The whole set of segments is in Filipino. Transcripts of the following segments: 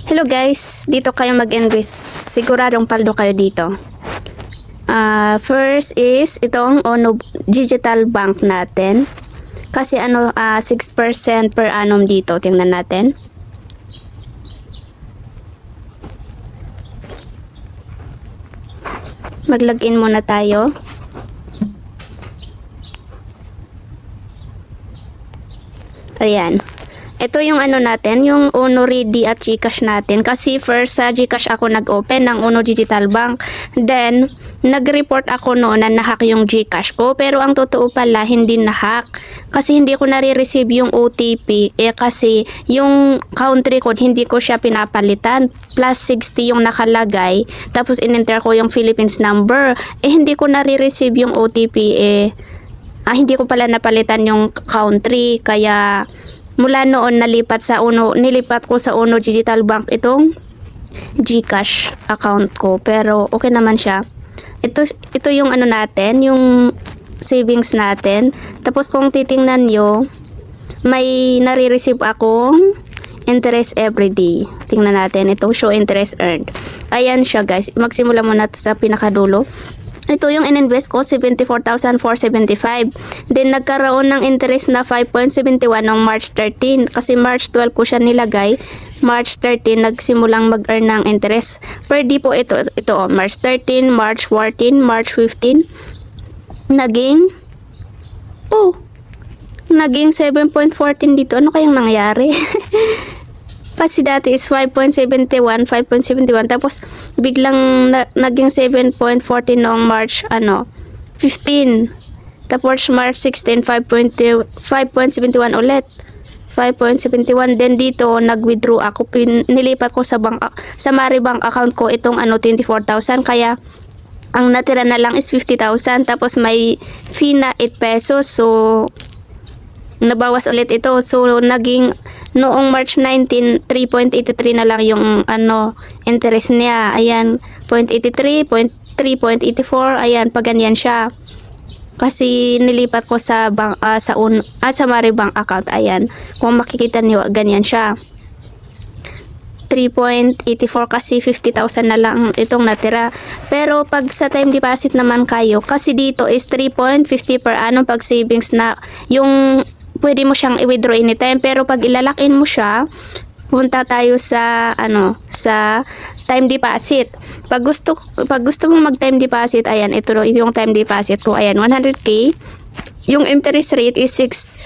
Hello guys, dito kayo mag-invest. Siguradong paldo kayo dito. First is itong Ono Digital Bank natin. Kasi 6% per annum dito. Tingnan natin. Mag-login muna tayo. Ayan. Ito yung natin, yung Ono Ready at GCash natin. Kasi first sa GCash ako nag-open ng Ono Digital Bank. Then, nag-report ako noon na nahack yung GCash ko. Pero ang totoo pala, hindi nahack. Kasi hindi ko nare-receive yung OTP. Kasi yung country code, hindi ko siya pinapalitan. Plus 60 yung nakalagay. Tapos, in-enter ko yung Philippines number. Hindi ko nare-receive yung OTP. Hindi ko pala napalitan yung country. Kaya mula noon nilipat ko sa Ono Digital Bank itong GCash account ko, pero okay naman siya. Ito yung natin, yung savings natin. Tapos kung titingnan nyo, may nare-receive akong interest everyday. Tingnan natin, ito show interest earned. Ayan siya guys, magsimula muna sa pinakadulo. Ito yung in-invest ko, 74,475. Then, nagkaroon ng interest na 5.71 noong March 13. Kasi March 12 ko siya nilagay. March 13, nagsimulang mag-earn ng interest. Per day po ito, March 13, March 14, March 15. Naging 7.14 dito. Ano kayang nangyari? Kasi dati is 5.71, tapos biglang naging 7.14 noong March 15. Tapos March 16, 5.71 ulit. 5.71. Then dito nag-withdraw ako, nilipat ko sa Maribank account ko itong 24,000, kaya ang natira na lang is 50,000, tapos may fee na 8 pesos. So nabawas ulit ito. So, naging noong March 19, 3.83 na lang yung interest niya. Ayan, 0.83, 3.84. Ayan, pag ganyan siya. Kasi nilipat ko sa Maribank account. Ayan, kung makikita niyo, ganyan siya. 3.84 kasi 50,000 na lang itong natira. Pero pag sa time deposit naman kayo, kasi dito is 3.50 per annum pag savings na yung pwede mo siyang i-withdraw anytime. Pero pag ilalakin mo siya, punta tayo sa sa time deposit. Pag gusto mong mag time deposit, ayan, ito yung time deposit ko. Ayan, 100k. Yung interest rate is 6%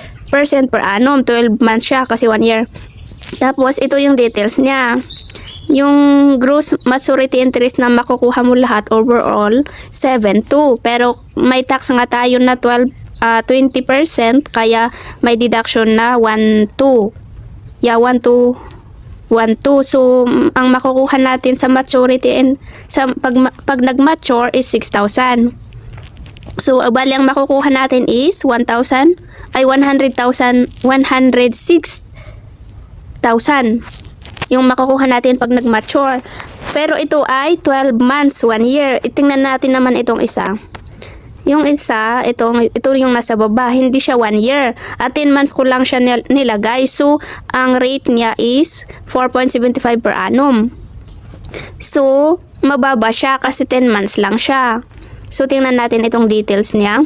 per annum. 12 months siya kasi 1 year. Tapos ito yung details niya. Yung gross maturity interest na makukuha mo lahat overall 7.2. Pero may tax nga tayo na 20%, kaya may deduction na 1.2. Yeah, 1.2. So, ang makukuha natin sa maturity and pag nag-mature is 6,000. So, bali ang makukuha natin is 100,000, 106,000 yung makukuha natin pag nag-mature. Pero ito ay 12 months, 1 year. Itingnan natin naman itong isa. Yung isa, ito yung nasa baba, hindi siya 1 year. At 10 months ko lang siya nilagay. So, ang rate niya is 4.75 per annum. So, mababa siya kasi 10 months lang siya. So, tingnan natin itong details niya.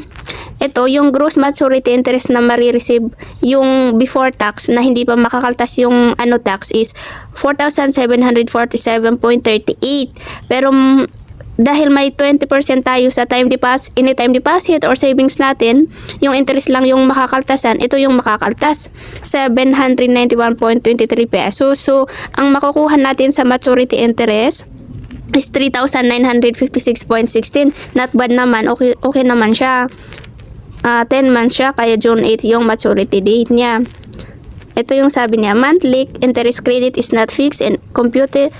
Ito, yung gross maturity interest na marireceive yung before tax na hindi pa makakaltas yung tax is 4,747.38. Pero dahil may 20% tayo sa anytime deposit or savings natin, yung interest lang yung makakaltasan, ito yung makakaltas, 791.23 pesos. So, ang makukuha natin sa maturity interest is 3,956.16. Not bad naman, okay naman siya. 10 months siya, kaya June 8 yung maturity date niya. Ito yung sabi niya, monthly interest credit is not fixed and computed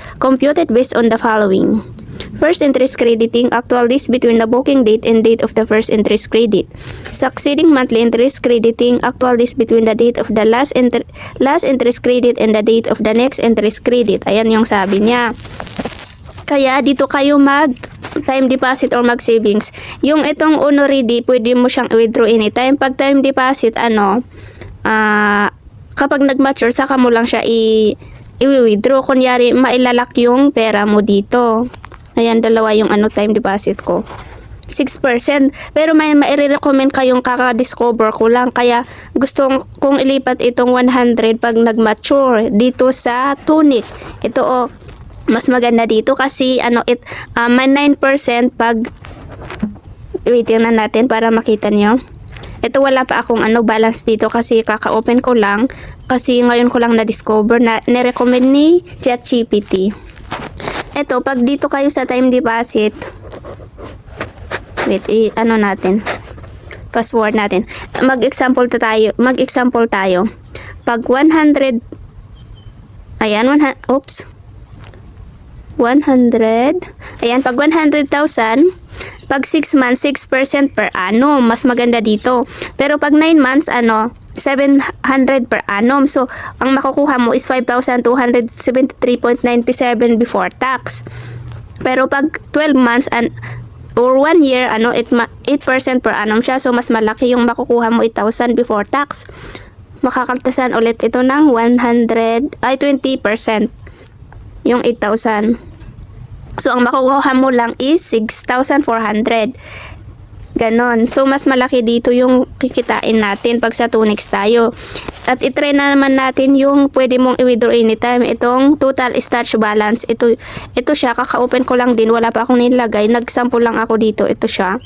based on the following. First interest crediting, actual days between the booking date and date of the first interest credit. Succeeding monthly interest crediting, actual days between the date of the last interest credit and the date of the next interest credit. Ayan yung sabi niya. Kaya dito kayo mag time deposit or mag savings. Yung itong Ono Ready, pwede mo siyang withdraw anytime. Pag time deposit, kapag nag-mature, saka mo lang siya i-withdraw. Kunyari, mailalak yung pera mo dito. Ayan, dalawa yung time deposit ko. 6%. Pero may maire-recommend kayong kaka-discover ko lang. Kaya gusto kong ilipat itong 100 pag nag-mature dito sa Tunic. Ito mas maganda dito kasi may 9% pag tingnan natin para makita nyo. Ito wala pa akong balance dito kasi kaka-open ko lang. Kasi ngayon ko lang na-discover na ni-recommend ni ChatGPT. Ito, pag dito kayo sa time deposit, wait, natin. Fast forward natin. Mag-example tayo. Pag 100, ayan, 100, ayan, pag 100,000, pag 6 months, 6% per annum. Mas maganda dito. Pero pag 9 months, 700 per annum. So, ang makukuha mo is 5,273.97 before tax. Pero pag 12 months or 1 year, 8% per annum siya. So, mas malaki yung makukuha mo, 8,000 before tax. Makakaltasan ulit ito ng 20%. Yung 8,000. So, ang makukuha mo lang is 6,400. Ganon. So, mas malaki dito yung kikitain natin pag sa Tunix tayo. At itry na naman natin yung pwede mong i-withdraw anytime. Itong total stash balance. Ito siya. Kaka-open ko lang din. Wala pa akong nilagay. Nag-sample lang ako dito. Ito siya.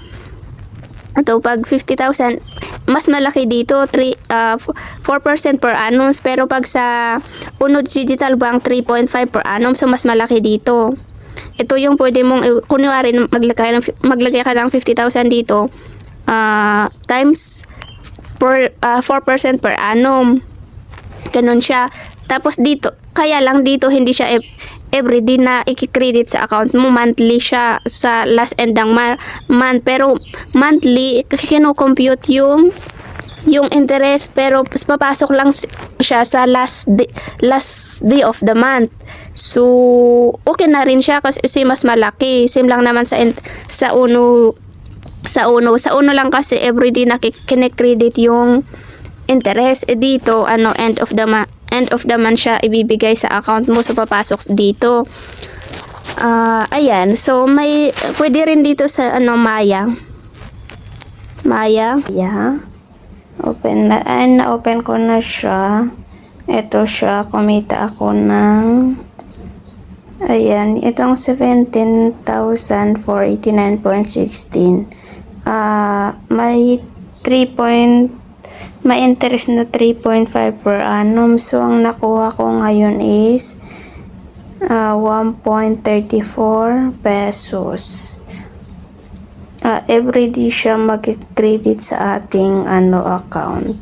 Ito, pag 50,000, mas malaki dito, 4% per annum. Pero pag sa Uno Digital Bank, 3.5 per annum. So, mas malaki dito. Ito yung pwede mong, kunwari, maglagay ka ng 50,000 dito, times 4% per annum. Ganun siya. Tapos dito, kaya lang dito, hindi siya everyday na i-credit sa account mo. Monthly siya sa last end ng month. Pero monthly, kino-compute yung interest, pero papasok lang siya sa last day of the month. So, okay na rin siya kasi mas malaki. Same lang naman sa Uno lang kasi everyday na kine-credit yung interest. Dito, end of the month siya ibibigay sa account mo, so papasok dito. Ayan. So, pwede rin dito sa Maya. Yeah. Na-open ko na siya. Ito siya, kumita ako ng, ayan, itong 17,489.16. May interest na 3.5 per annum. So, ang nakuha ko ngayon is 1.34 pesos. Everyday siya mag-credit sa ating account.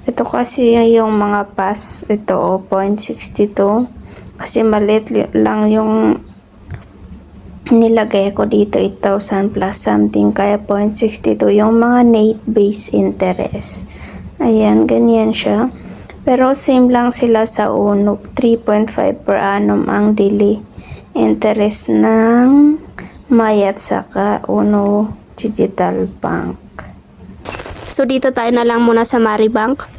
Ito kasi yung mga pass, ito 0.62 kasi maliit lang yung nilagay ko dito, 8,000 plus something, kaya 0.62 yung mga net base interest. Ayan, ganyan siya. Pero same lang sila sa Uno, 3.5 per annum ang daily interest ng Maya at saka Uno Digital Bank. So, dito tayo na lang muna sa Maribank.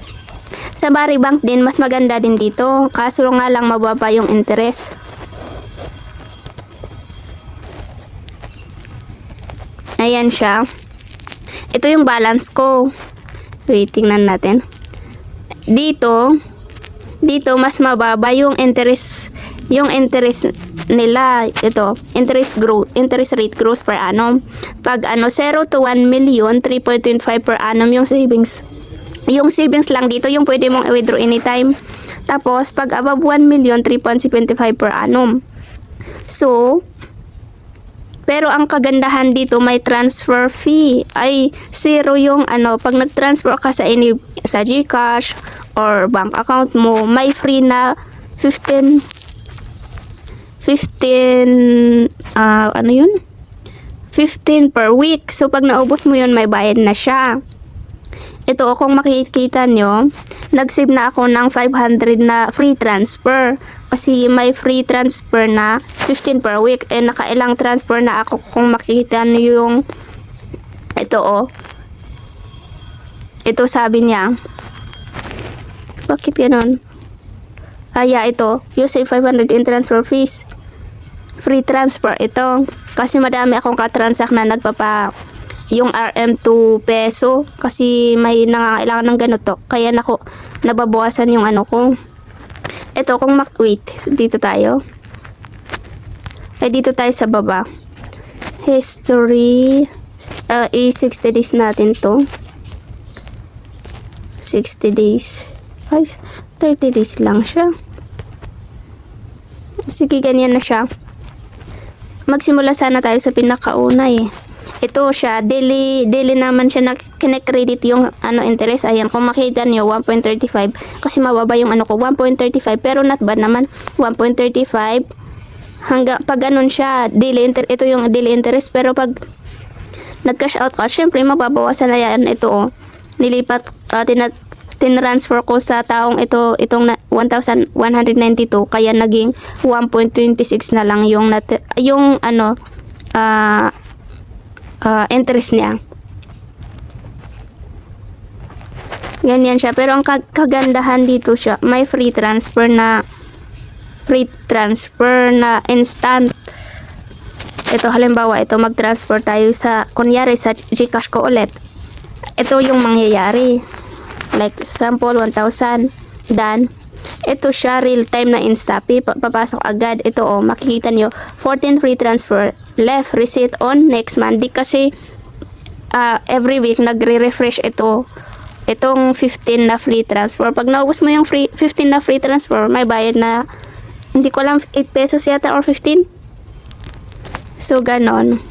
Sa Maribank din, mas maganda din dito. Kaso nga lang mababa yung interest. Ayan siya. Ito yung balance ko. Wait, tingnan natin. Dito mas mababa yung interest nila. Ito, interest rate grows per annum. Pag 0 to 1 million, 3.25 per annum yung savings. Yung savings lang dito yung pwede mong i-withdraw anytime. Tapos pag above 1 million, 3.75 per annum. So, pero ang kagandahan dito, may transfer fee. Ay, zero yung pag nag-transfer ka sa GCash or bank account mo, may free na 15 per week. So, pag naubos mo yun, may bayad na siya. Ito, kung makikita nyo, nag-save na ako ng 500 na free transfer. Kasi may free transfer na 15 per week. Nakailang transfer na ako. Kung makikita nyo yung ito, ito sabi niya. Bakit ganon? Ito, you save 500 in transfer fees. Free transfer ito. Kasi madami akong katransact na yung RM 2 peso. Kasi may nangangailangan ng ganito. Kaya nababawasan yung ano ko. Ito, wait, dito tayo. Dito tayo sa baba. History. 60 days natin to. 60 days. 30 days lang siya. Sige, ganyan na siya. Magsimula sana tayo sa pinakauna eh. Ito siya, daily naman siya na kinekredit yung interest. Ayan, kung makita nyo, 1.35. Kasi mababa yung ko, 1.35. Pero not bad naman, 1.35. Hanggang, pag ganun siya, ito yung daily interest. Pero pag nag-cash out ka, syempre, mababawasan na yan ito oh. Nilipat, tinransfer ko sa taong itong 1,192 kaya naging 1.26 na lang yung interest niya. Ganyan siya, pero ang kagandahan dito siya, may free transfer na instant. Ito halimbawa, mag-transfer tayo kunyari sa GCash ko ulit. Ito yung mangyayari. Like, sample, 1,000. Done. Ito siya, real-time na Instapay. Papasok agad. Ito, makikita nyo. 14 free transfer. Left, receipt on next month. Kasi, every week, nagre-refresh ito. Itong 15 na free transfer. Pag naubos mo yung 15 na free transfer, may bayad na, hindi ko alam, 8 pesos yata or 15. So, ganon.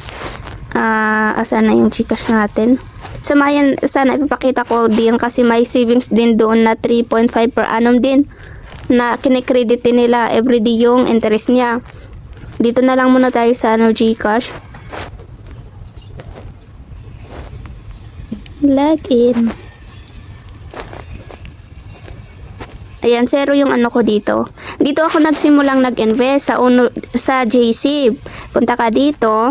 Asan na yung GCash natin? Sana ipapakita ko din kasi may savings din doon na 3.5 per annum din na kinikredit nila everyday yung interest niya. Dito na lang muna tayo sa GCash. Login. Ayan, zero yung ko dito. Dito ako nagsimulang nag-invest sa JC. Punta ka dito.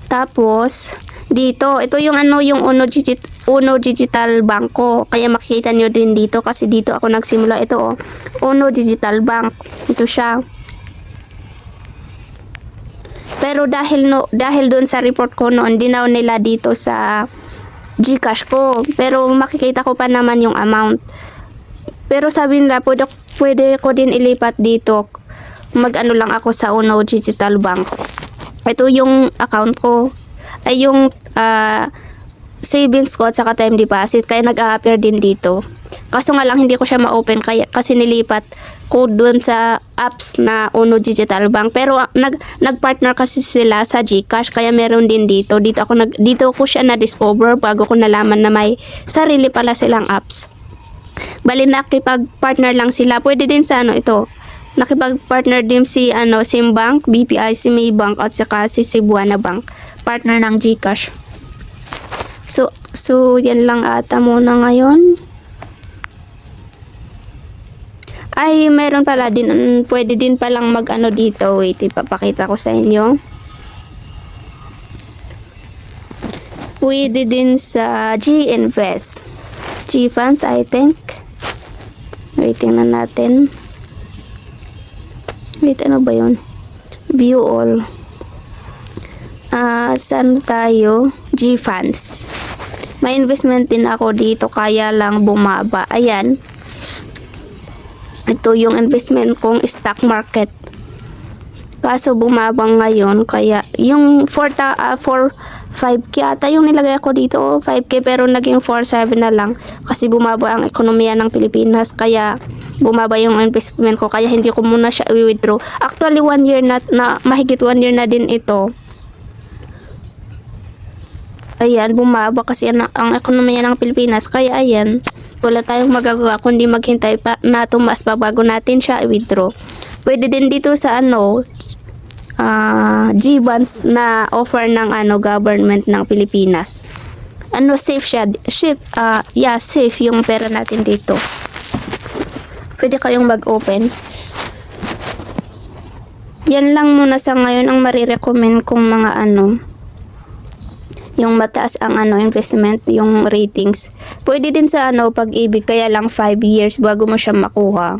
Tapos dito, ito yung yung Uno Digital Bank ko. Kaya makikita nyo din dito kasi dito ako nagsimula. Ito Uno Digital Bank. Ito siya. Pero dahil doon sa report ko noon, dinaw nila dito sa GCash ko. Pero makikita ko pa naman yung amount. Pero sabi nila, pwede ko din ilipat dito. Lang ako sa Uno Digital Bank. Ito yung account ko. Ay yung savings ko at saka time deposit, kaya nag-a-appear din dito. Kaso nga lang hindi ko siya ma-open kasi nilipat ko doon sa apps na Uno Digital Bank. Pero nag-partner kasi sila sa GCash kaya meron din dito. Dito ko siya na-discover bago ko nalaman na may sarili pala silang apps. Bali nakipag-partner lang sila. Pwede din sa ito. Nakipag-partner din si Simbank, BPI, si Maybank at saka si Cebuana Bank. Partner ng GCash. So yan lang ata muna ngayon. Ay, meron pala din, pwede din palang dito. Wait, ipapakita ko sa inyo. Pwede din sa G-Invest. G-Funds, I think. Wait, tingnan natin. Wait, ano ba yun? View all. Saan tayo? G-Funds. May investment din ako dito kaya lang bumaba. Ayan. Ito yung investment kong stock market. Kaso bumaba ngayon kaya yung 5K ata yung nilagay ko dito. 5K pero naging 4.7 na lang kasi bumaba ang ekonomiya ng Pilipinas kaya bumaba yung investment ko kaya hindi ko muna siya i-withdraw. Actually 1 year na mahigit 1 year na din ito. Ayan, bumaba kasi ang ekonomiya ng Pilipinas. Kaya ayan, wala tayong magagawa kundi maghintay pa na tumaas pa bago natin siya i-withdraw. Pwede din dito sa G-bonds na offer ng government ng Pilipinas. Safe siya. Safe yung pera natin dito. Pwede kayong mag-open. Yan lang muna sa ngayon ang marirecommend kong mga yung mataas ang investment, yung ratings. Pwede din sa Pag-ibig, kaya lang 5 years bago mo siya makuha.